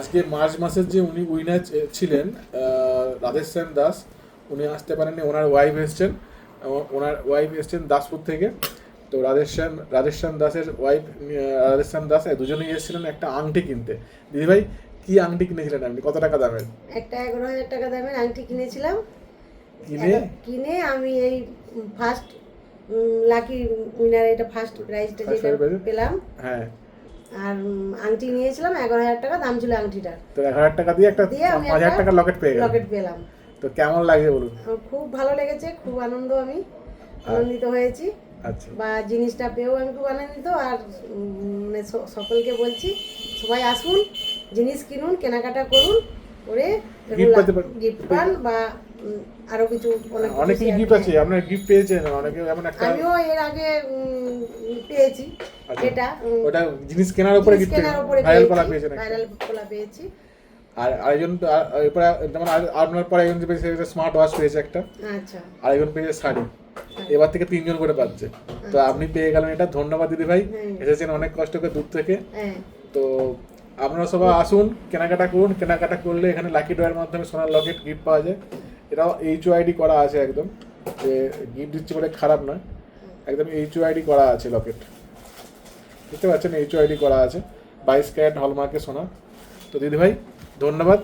আজকে মার্চ মাসের যে উনি উইনার ছিলেন রাধেশ্যাম দাস, উনি আসতে পারেননি, ওনার ওয়াইফ এসছেন। ওনার ওয়াইফ এসছেন দাসপুর থেকে। তো রাধেশ্যাম দাসের ওয়াইফ রাধেশ্যাম দাস দুজনেই এসেছিলেন একটা আংটি কিনতে। দিদিভাই, কি আংটি কিনেছিলেন আপনি, কত টাকা দামের? একটা 11,000 টাকা দামের আংটি কিনেছিলাম। কিনে আমি এই ফার্স্ট লাকি উইনার, এটা ফার্স্ট প্রাইজটা যেটা পেলাম। হ্যাঁ। আর আংটি নিয়েছিলাম 11,000 টাকা দাম ছিল আংটিটার। তো 1,000 টাকা দিয়ে একটা 5,000 টাকার লকেট পেলাম। তো কেমন লাগে বলুন? খুব ভালো লেগেছে, খুব আনন্দিত হয়েছি। আচ্ছা। বা জিনিসটা পেয়েও আমি খুব আনন্দিত। আর সকলকে বলছি, সবাই আসুন, জিনিস কিনুন, কেনাকাটা করুন, করে গিফট পান বা আরো কিছু অনেক গিফট আছে। আপনারা গিফট পেয়েছেন? অনেকে এমন একটা আমিও এর আগে পেয়েছি। এটা ওটা জিনিস কেনার উপরে গিফট, ভাইরাল কলা পেয়েছেন, ভাইরাল কলা পেয়েছি। আর আরেকজন এরপরে যেমন আপনার পরে একজন পেয়েছে স্মার্ট ওয়াচ পেয়েছে একটা। আচ্ছা। আরেকজন পেয়েছে শাড়ি। এবার থেকে 3 জন করে পাচ্ছে। তো আপনি পেয়ে গেলেন এটা। ধন্যবাদ দিদি ভাই, এসেছেন অনেক কষ্ট করে দূর থেকে। তো আপনারা সবাই আসুন, কেনাকাটা করুন। কেনাকাটা করলে এখানে লাকি ড্রয়ের মাধ্যমে সোনার লকেট গিফট পাওয়া যায়। এটাও HOID করা আছে একদম, যে গিফট দিচ্ছি বলে খারাপ নয়, একদম HOID করা আছে লকেট, বুঝতে পারছেন? HOID করা আছে, 22 ক্যারেট হলমার্কের সোনা। তো দিদি ভাই ধন্যবাদ।